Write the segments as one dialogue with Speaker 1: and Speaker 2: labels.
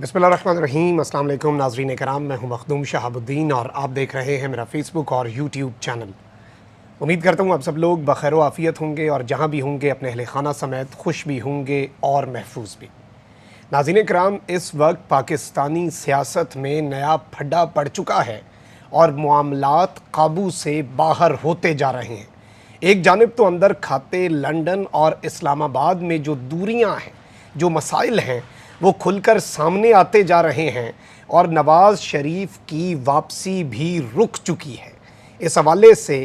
Speaker 1: बिस्मिल्लाहिर्रहमानिर्रहीम। अस्सलाम वालेकुम नाज़रीन कराम, मैं हूं मखदूम शहाबुद्दीन और आप देख रहे हैं मेरा फ़ेसबुक और यूट्यूब चैनल। उम्मीद करता हूं आप सब लोग बखैर व आफ़ियत होंगे और जहां भी होंगे अपने अहले खाना समेत खुश भी होंगे और महफूज भी। नाज़रीन कराम, इस वक्त पाकिस्तानी सियासत में नया फड्डा पड़ चुका है और मामलात काबू से बाहर होते जा रहे हैं। एक जानिब तो अंदर खाते लंदन और इस्लामाबाद में जो दूरियां हैं, जो मसाइल हैं, वो खुलकर सामने आते जा रहे हैं और नवाज़ शरीफ की वापसी भी रुक चुकी है। इस हवाले से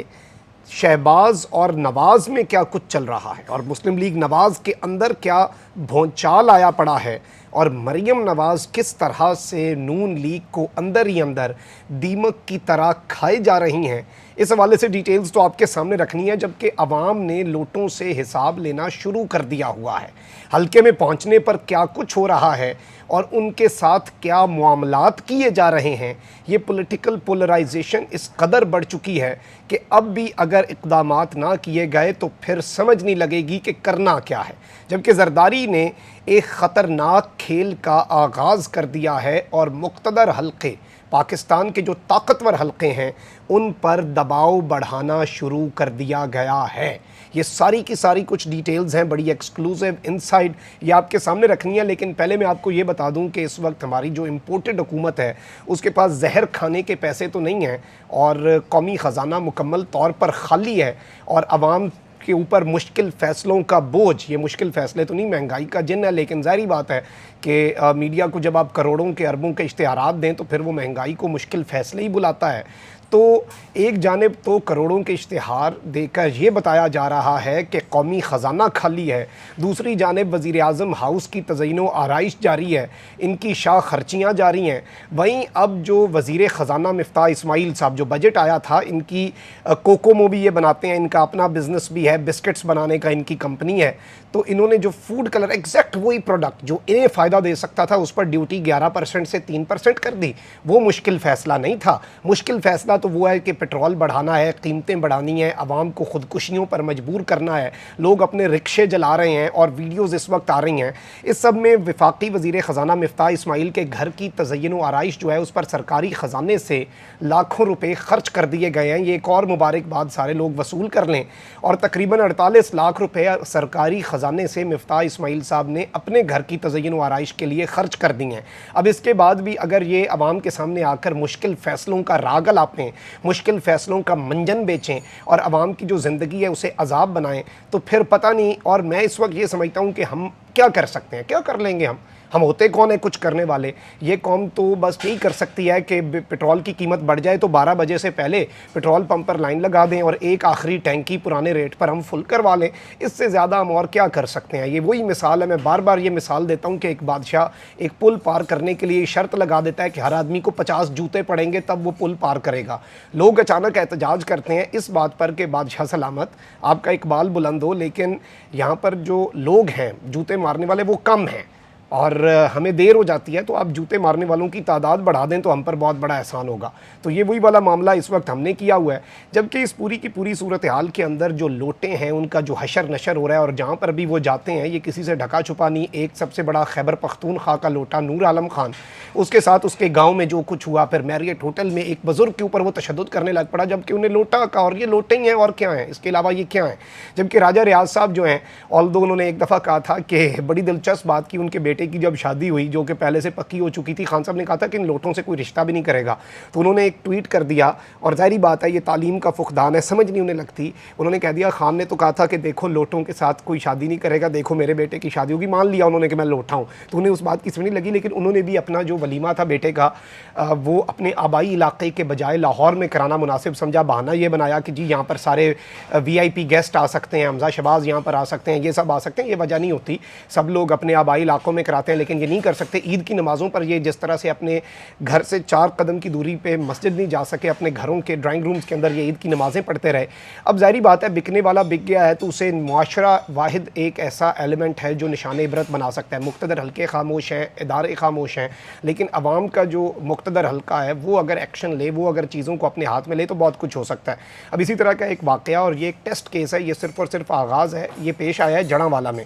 Speaker 1: शहबाज और नवाज़ में क्या कुछ चल रहा है और मुस्लिम लीग नवाज़ के अंदर क्या भौचाल आया पड़ा है और मरियम नवाज़ किस तरह से नून लीग को अंदर ही अंदर दीमक की तरह खाए जा रही हैं, इस हवाले से डिटेल्स तो आपके सामने रखनी है। जबकि अवाम ने लोटों से हिसाब लेना शुरू कर दिया हुआ है। हल्के में पहुंचने पर क्या कुछ हो रहा है और उनके साथ क्या मामलात किए जा रहे हैं, ये पॉलिटिकल पोलराइजेशन इस कदर बढ़ चुकी है कि अब भी अगर इक़दामात ना किए गए तो फिर समझ नहीं लगेगी कि करना क्या है। जबकि ज़रदारी ने एक ख़तरनाक खेल का आगाज़ कर दिया है और मुक़्तदर हल्के, पाकिस्तान के जो ताकतवर हल्के हैं, उन पर दबाव बढ़ाना शुरू कर दिया गया है। ये सारी की सारी कुछ डिटेल्स हैं, बड़ी एक्सक्लूसिव इनसाइड, ये आपके सामने रखनी है। लेकिन पहले मैं आपको ये बता दूं कि इस वक्त हमारी जो इम्पोर्टेड हुकूमत है उसके पास जहर खाने के पैसे तो नहीं हैं और कौमी ख़जाना मुकम्मल तौर पर खाली है और आवाम के ऊपर मुश्किल फ़ैसलों का बोझ, ये मुश्किल फ़ैसले तो नहीं, महंगाई का जिन है, लेकिन ज़ाहिर बात है कि मीडिया को जब आप करोड़ों के अरबों के इश्तिहारात दें तो फिर वो महंगाई को मुश्किल फ़ैसले ही बुलाता है। तो एक जानिब तो करोड़ों के इश्तिहार देकर ये बताया जा रहा है कि कौमी ख़जाना खाली है, दूसरी जानिब वज़ीर आज़म हाउस की तज़यीन आराइश जारी है, इनकी शाह खर्चियाँ जारी हैं। वहीं अब जो वज़ीर ख़जाना मिफ्ताह इस्माइल साहब, जो बजट आया था, इनकी कोकोमो भी ये बनाते हैं, इनका अपना बिज़नेस भी है, बिस्किट्स बनाने का इनकी कंपनी है। तो इन्होंने जो फूड कलर, एग्जैक्ट वही प्रोडक्ट जो इन्हें फ़ायदा दे सकता था, उस पर ड्यूटी 11% से 3% कर दी। वो मुश्किल फ़ैसला नहीं था। मुश्किल फ़ैसला तो वो है कि पेट्रोल बढ़ाना है, कीमतें बढ़ानी है, आवाम को खुदकुशियों पर मजबूर करना है, लोग अपने रिक्शे जला रहे हैं और वीडियोज़ इस वक्त आ रही हैं। इस सब में वफाकी वज़ीर ख़जाना मिफ्ताह इस्माइल के घर की तज़य्युन आराइश जो है, उस पर सरकारी ख़जाने से लाखों रुपए खर्च कर दिए गए हैं। ये एक और मुबारकबाद सारे लोग वसूल कर लें। और तकरीबन 48 लाख रुपए सरकारी ख़जाने से मिफ्ताह इस्माइल साहब ने अपने घर की तज़य्युन आराइश के लिए ख़र्च कर दी हैं। अब इसके बाद भी अगर ये आवाम के सामने आकर मुश्किल फ़ैसलों का राग अलापें, मुश्किल फ़ैसलों का मंजन बेचें और आवाम की जो ज़िंदगी है उसे अज़ाब बनाएं, तो फिर पता नहीं। और मैं इस वक्त ये समझता हूँ कि हम क्या कर सकते हैं, क्या कर लेंगे हम होते कौन है कुछ करने वाले। ये कौम तो बस यही कर सकती है कि पेट्रोल की कीमत बढ़ जाए तो 12 बजे से पहले पेट्रोल पंप पर लाइन लगा दें और एक आखिरी टैंकी पुराने रेट पर हम फुल करवा लें। इससे ज़्यादा हम और क्या कर सकते हैं। ये वही मिसाल है, मैं बार बार ये मिसाल देता हूँ कि एक बादशाह एक पुल पार करने के लिए शर्त लगा देता है कि हर आदमी को 50 जूते पड़ेंगे तब वो पुल पार करेगा। लोग अचानक एहतजाज करते हैं इस बात पर कि बादशाह सलामत, आपका इकबाल बुलंद हो, लेकिन यहाँ पर जो लोग हैं जूते मारने वाले वो कम हैं और हमें देर हो जाती है, तो आप जूते मारने वालों की तादाद बढ़ा दें तो हम पर बहुत बड़ा एहसान होगा। तो ये वही वाला मामला इस वक्त हमने किया हुआ है। जबकि इस पूरी की पूरी सूरत हाल के अंदर जो लोटे हैं उनका जो हशर नशर हो रहा है और जहाँ पर भी वो जाते हैं ये किसी से ढका छुपा नहीं। एक सबसे बड़ा खैबर पख्तूनख्वा का लोटा नूर आलम खान, उसके साथ उसके गाँव में जो कुछ हुआ, फिर मैरियट होटल में एक बुज़ुर्ग के ऊपर वो तशद्दुद करने लग पड़ा जबकि उन्हें लोटा का, और ये लोटे ही हैं और क्या है, इसके अलावा ये क्या है। जबकि राजा रियाज साहब जो हैं, ऑल्दो उन्होंने एक दफ़ा कहा था कि बड़ी दिलचस्प बात की, उनके बेटे की जब शादी हुई जो कि पहले से पक्की हो चुकी थी, खान साहब ने कहा था कि इन लोटों से कोई रिश्ता भी नहीं करेगा। तो उन्होंने एक ट्वीट कर दिया और ज़ाहिर बात है ये तालीम का फुकदान है, समझ नहीं उन्हें लगती। उन्होंने कह दिया खान ने तो कहा था कि देखो लोटों के साथ कोई शादी नहीं करेगा, देखो मेरे बेटे की शादी होगी। मान लिया उन्होंने कि मैं लोटा हूँ, तो उन्हें उस बात की समझ नहीं लगी। लेकिन उन्होंने भी अपना जो वलीमा था बेटे का वो अपने आबाई इलाके के बजाय लाहौर में कराना मुनासिब समझा। बहाना ये बनाया कि जी यहाँ पर सारे VIP गेस्ट आ सकते हैं, हमजा शहबाज यहाँ पर आ सकते हैं, ये सब आ सकते हैं। ये वजह नहीं होती, सब लोग अपने आबाई इलाकों में कराते हैं, लेकिन ये नहीं कर सकते। ईद की नमाज़ों पर ये जिस तरह से अपने घर से 4 कदम की दूरी पे मस्जिद नहीं जा सके, अपने घरों के ड्राइंग रूम्स के अंदर ये ईद की नमाज़ें पढ़ते रहे। अब ज़ाहिर बात है बिकने वाला बिक गया है तो उसे मुआशरा वाहिद एक ऐसा एलिमेंट है जो निशान इबरत बना सकता है। मुक़्तदर हल्के खामोश हैं, इदारे खामोश हैं, लेकिन अवाम का जो मुक़्तदर हल्का है वो अगर एक्शन ले, वो अगर चीज़ों को अपने हाथ में ले तो बहुत कुछ हो सकता है। अब इसी तरह का एक वाक़या, और ये एक टेस्ट केस है, ये सिर्फ़ और सिर्फ आगाज़ है, ये पेश आया है जड़ांवाला में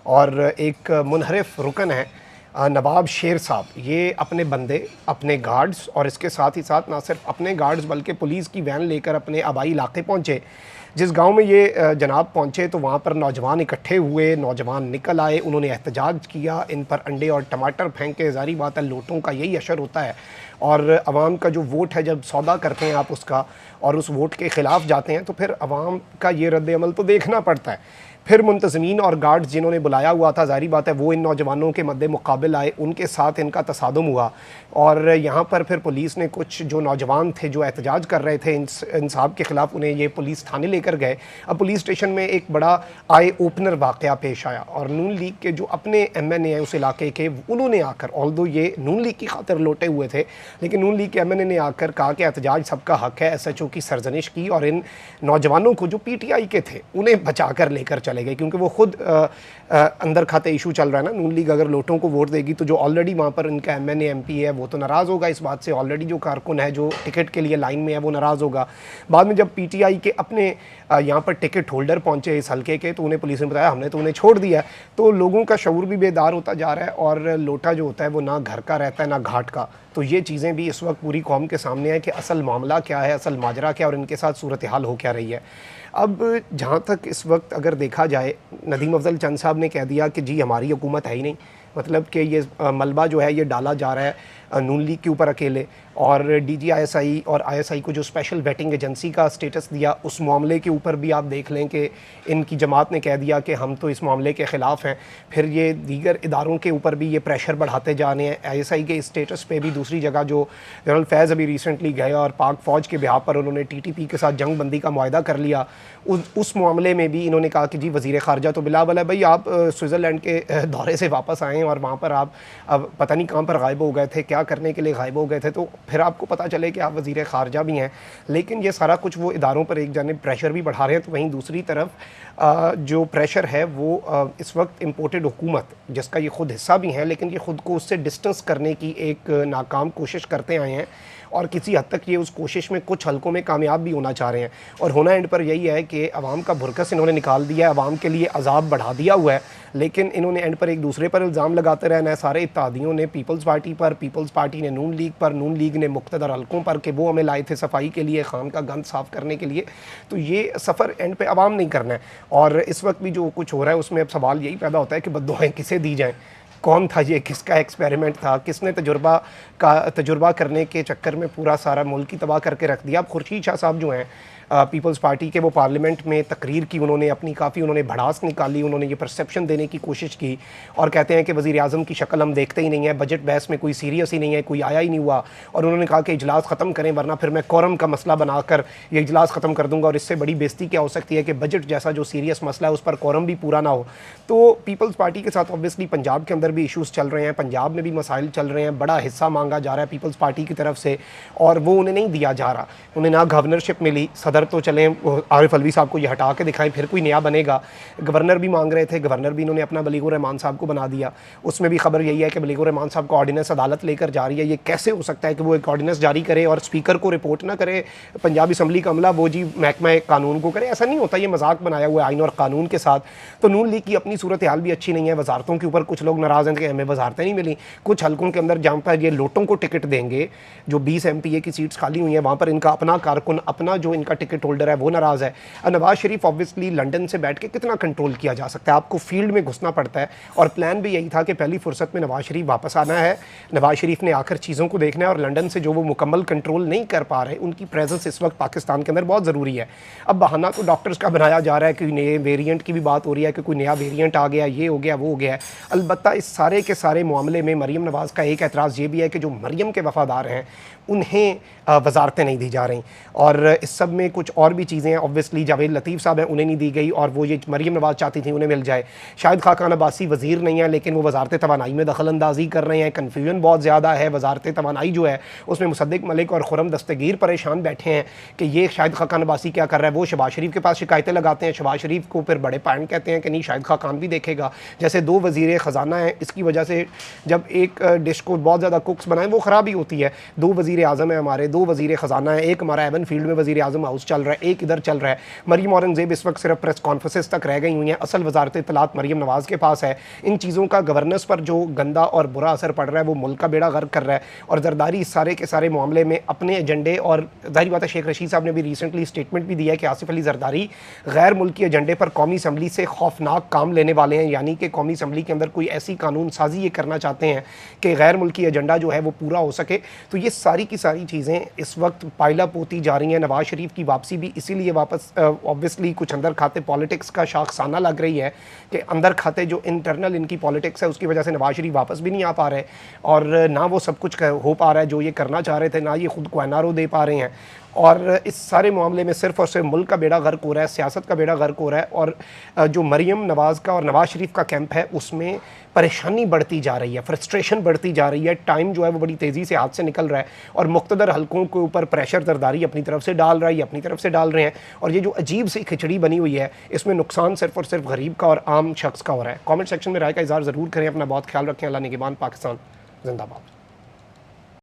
Speaker 1: और एक मुनहरिफ रुकन है नवाब शेर साहब ये अपने बंदे, अपने गार्ड्स और इसके साथ ही साथ ना सिर्फ अपने गार्ड्स बल्कि पुलिस की वैन लेकर अपने आबाई इलाके पहुँचे। जिस गांव में ये जनाब पहुँचे तो वहाँ पर नौजवान इकट्ठे हुए, नौजवान निकल आए, उन्होंने एहतजाज किया, इन पर अंडे और टमाटर फेंके। ज़ाहिर बात है लोटों का यही असर होता है और अवाम का जो वोट है जब सौदा करते हैं आप उसका और उस वोट के ख़िलाफ़ जाते हैं तो फिर अवाम का ये रद्द अमल तो देखना पड़ता है। फिर मुंतज़मीन और गार्ड्स जिन्होंने बुलाया हुआ था, ज़ाहिर बात है वो इन नौजवानों के मद्दे मुकाबिल आए, उनके साथ इनका तसादुम हुआ और यहाँ पर फिर पुलिस ने कुछ जो नौजवान थे जो एहतजाज कर रहे थे इन साहब के ख़िलाफ़, उन्हें ये पुलिस थाने लेकर गए। अब पुलिस स्टेशन में एक बड़ा आई ओपनर वाक़या पेश आया और नून लीग के जो अपने MNA हैं उस इलाके के, उन्होंने आकर, ऑल्दो ये नून लीग की खातिर लौटे हुए थे, लेकिन नून लीग के MNA ने आकर कहा कि एहतजाज सबका हक़ है, SHO की सरजनिश की और इन नौजवानों को जो PTI के थे उन्हें बचा कर लेकर चले गए क्योंकि वो खुद अंदर खाते इशू चल रहा है ना। नून लीग अगर लोटों को वोट देगी तो जो ऑलरेडी वहाँ पर इनका MNA MP है वो तो नाराज़ होगा इस बात से, ऑलरेडी जो कारकुन है जो टिकट के लिए लाइन में है वो नाराज़ होगा। बाद में जब PTI के अपने यहाँ पर टिकट होल्डर पहुँचे इस हल्के के तो उन्हें पुलिस ने बताया हमने तो उन्हें छोड़ दिया। तो लोगों का शऊर भी बेदार होता जा रहा है और लोटा जो होता है वो ना घर का रहता है ना घाट का। तो ये चीज़ें भी इस वक्त पूरी कौम के सामने है कि असल मामला क्या है, असल माजरा क्या है और इनके साथ सूरत हाल हो क्या रही है। अब जहाँ तक इस वक्त अगर देखा जाए, नदीम अफजल चंद साहब ने कह दिया कि जी हमारी हुकूमत है ही नहीं, मतलब कि ये मलबा जो है ये डाला जा रहा है नून लीग के ऊपर अकेले और DGISI और ISI को जो स्पेशल वेटिंग एजेंसी का स्टेटस दिया उस मामले के ऊपर भी आप देख लें कि इनकी जमात ने कह दिया कि हम तो इस मामले के ख़िलाफ़ हैं। फिर ये दीगर इदारों के ऊपर भी ये प्रेशर बढ़ाते जा रहे हैं। ISI के स्टेटस पे भी दूसरी जगह जो जनरल फैज़ अभी रिसेंटली गए और पाक फ़ौज के बिहार पर उन्होंने TTP के साथ जंग बंदी का मुआहदा कर लिया, उस मामले में भी इन्होंने कहा कि जी वज़ीर ख़ारजा तो बिलावल है भाई, आप स्विट्ज़रलैंड के दौरे से वापस आएँ और वहाँ पर आप अब पता नहीं कहाँ पर गायब हो गए थे, क्या करने के लिए गायब हो गए थे, तो फिर आपको पता चले कि आप वज़ीर ख़ारजा भी हैं। लेकिन ये सारा कुछ वो इदारों पर एक जानिब प्रेशर भी बढ़ा रहे हैं तो वहीं दूसरी तरफ जो प्रेशर है वो इस वक्त इम्पोर्टेड हुकूमत जिसका ये ख़ुद हिस्सा भी हैं लेकिन ये ख़ुद को उससे डिस्टेंस करने की एक नाकाम कोशिश करते आए हैं और किसी हद तक ये उस कोशिश में कुछ हलकों में कामयाब भी होना चाह रहे हैं। और होना एंड पर यही है कि अवाम का भुरकस इन्होंने निकाल दिया है, अवाम के लिए अजाब बढ़ा दिया हुआ है, लेकिन इन्होंने एंड पर एक दूसरे पर इल्ज़ाम लगाते रहना है। सारे इत्तेहादियों ने पीपल्स पार्टी पर, पीपल्स पार्टी ने नून लीग पर, नून लीग ने मुक़्तदर हलकों पर कि वो हमें लाए थे सफाई के लिए, खान का गंद साफ़ करने के लिए। तो ये सफ़र एंड पे अवाम नहीं करना है। और इस वक्त भी जो कुछ हो रहा है उसमें अब सवाल यही पैदा होता है कि बद्दुआएं किसे दी जाएँ, कौन था ये, किसका एक्सपेरिमेंट था, किसने तजुर्बा करने के चक्कर में पूरा सारा मुल्क ही तबाह करके रख दिया। अब खुर्शीद शाह साहब जो हैं पीपल्स पार्टी के, वो पार्लियामेंट में तकरीर की, उन्होंने अपनी काफ़ी उन्होंने भड़ास निकाली, उन्होंने ये परसेप्शन देने की कोशिश की और कहते हैं कि वज़ीर आज़म की शक्ल हम देखते ही नहीं है, बजट बहस में कोई सीरियस ही नहीं है, कोई आया ही नहीं हुआ। और उन्होंने कहा कि इजलास ख़त्म करें वरना फिर मैं कोरम का मसला बनाकर ये इजलास ख़त्म कर दूँगा और इससे बड़ी बेइज्जती क्या हो सकती है कि बजट जैसा जो सीरियस मसला है उस पर कोरम भी पूरा ना हो। तो पीपल्स पार्टी के साथ ऑब्वियसली पंजाब के अंदर भी इशूज़ चल रहे हैं, पंजाब में भी मसाइल चल रहे हैं, बड़ा हिस्सा मांगा जा रहा है पीपल्स पार्टी की तरफ से और वो उन्हें नहीं दिया जा रहा। उन्हें ना गवर्नरशिप मिली, सदर तो चलें आरिफ अलवी साहब को ये हटा के दिखाएं फिर कोई नया बनेगा। गवर्नर भी मांग रहे थे, गवर्नर भी इन्होंने अपना बलीगुर रहमान साहब को बना दिया। उसमें भी खबर यही है कि बलीगुर रहमान साहब को ऑर्डिनेंस अदालत लेकर जा रही है। ये कैसे हो सकता है कि वो एक ऑर्डिनेंस जारी करे और स्पीकर को रिपोर्ट ना करे, पंजाब असम्बली का अमला वो जी महकमा कानून को करे? ऐसा नहीं होता, ये मजाक बनाया हुआ है आइन और कानून के साथ। तो नून लीग की अपनी सूरत हाल भी अच्छी नहीं है। वजारतों के ऊपर कुछ लोग नाराज़ हैं कि हमें वजारतें नहीं मिली। कुछ हल्कों के अंदर जहाँ पर ये लोटों को टिकट देंगे, जो 20 MPA की सीट्स खाली हुई हैं, वहाँ पर इनका अपना कारकुन, अपना जो इनका टिकट होल्डर है वो नाराज़ है। नवाज शरीफ ऑब्वियसली लंदन से बैठ के कितना कंट्रोल किया जा सकता है, आपको फील्ड में घुसना पड़ता है। और प्लान भी यही था कि पहली फुर्सत में नवाज शरीफ वापस आना है, नवाज शरीफ ने आकर चीज़ों को देखना है और लंदन से जो वो मुकम्मल कंट्रोल नहीं कर पा रहे, उनकी प्रेजेंस इस वक्त पाकिस्तान के अंदर बहुत ज़रूरी है। अब बहाना तो डॉक्टर्स का बनाया जा रहा है कि नए वेरिएंट की भी बात हो रही है कि कोई नया वेरिएंट आ गया, ये हो गया, वो हो गया है। अलबत्ता इस सारे के सारे मामले में मरीम नवाज़ का एक एतराज़ ये भी है कि जो मरीम के वफ़ादार हैं उन्हें वजारतें नहीं दी जा रही और इस सब में कुछ और भी चीज़ें हैं। ऑब्वियसली जावेद लतीफ़ साहब हैं, उन्हें नहीं दी गई और वो ये मरीम नवाज़ चाहती थी उन्हें मिल जाए। शाहिद खाकान अब्बासी वज़ीर नहीं है लेकिन वो वजारत तवानाई में दखल अंदाजी कर रहे हैं। कन्फ्यूजन बहुत ज़्यादा है। वजारत तवानाई जो है उसमें मुसद्दिक मलिक और खुरम दस्तगीर परेशान बैठे हैं कि ये शाहिद खाकान अब्बासी क्या कर रहा है। वो शहबाज शरीफ के पास शिकायतें लगाते हैं, शहबाज शरीफ को फिर बड़े पैंट कहते हैं कि नहीं शाहिद खाकान भी देखेगा। जैसे दो वज़ीर ख़जाना हैं इसकी वजह से जब एक डिश को बहुत ज़्यादा कुक्स बनाएं वो ख़राब ही होती है। 2 वज़ीर आज़म है हमारे, 2 वज़ीर ख़जाना है, एक हमारा एवन फील्ड में वज़ीर आज़म हाउस चल रहा है, एक इधर चल रहा है। मरीम औरंगज़ेब इस वक्त सिर्फ प्रेस कॉन्फ्रेंसेस तक रह गई हुई हैं, असल वजारत इत्तलात मरीम नवाज़ के पास है। इन चीज़ों का गवर्नेंस पर जो गंदा और बुरा असर पड़ रहा है वो मुल्क का बेड़ा गर्क कर रहा है। और जरदारी इस सारे के सारे मामले में अपने एजेंडे, और ज़ाहिर बात है शेख रशीद साहब ने भी रिसेंटली स्टेटमेंट भी दिया है कि आसिफ अली जरदारी गैर मुल्की एजेंडे पर कौमी असम्बली से खौफनाक काम लेने वाले हैं, यानी कि कौमी असम्बली के अंदर कोई ऐसी कानून साजी ये करना चाहते हैं कि गैर मुल्की एजेंडा जो है वो पूरा हो सके। तो ये सारी की सारी चीज़ें इस वक्त पायला पोती जा रही हैं। नवाज शरीफ की वापसी भी इसीलिए वापस ऑब्वियसली कुछ अंदर खाते पॉलिटिक्स का शाखसाना लग रही है कि अंदर खाते जो इंटरनल इनकी पॉलिटिक्स है उसकी वजह से नवाज शरीफ वापस भी नहीं आ पा रहे और ना वो सब कुछ हो पा रहा है जो ये करना चाह रहे थे, ना ये खुद को एनआरओ दे पा रहे हैं। और इस सारे मामले में सिर्फ और सिर्फ मुल्क का बेड़ा गर्क हो रहा है, सियासत का बेड़ा गर्क हो रहा है। और जो मरीम नवाज़ का और नवाज़ शरीफ का कैंप है उसमें परेशानी बढ़ती जा रही है, फ्रस्ट्रेशन बढ़ती जा रही है, टाइम जो है वो बड़ी तेज़ी से हाथ से निकल रहा है और मुख्तदर हलकों के ऊपर प्रेशर जरदारी अपनी तरफ से डाल रहा है, अपनी तरफ से डाल रहे हैं। और ये जो अजीब सी खिचड़ी बनी हुई है इसमें नुकसान सिर्फ और सिर्फ गरीब का और आम शख्स का हो रहा है। कॉमेंट सेक्शन में राय का इज़हार ज़रूर करें। अपना बहुत ख्याल रखें। अल्लाह निगहबान। पाकिस्तान जिंदाबाद।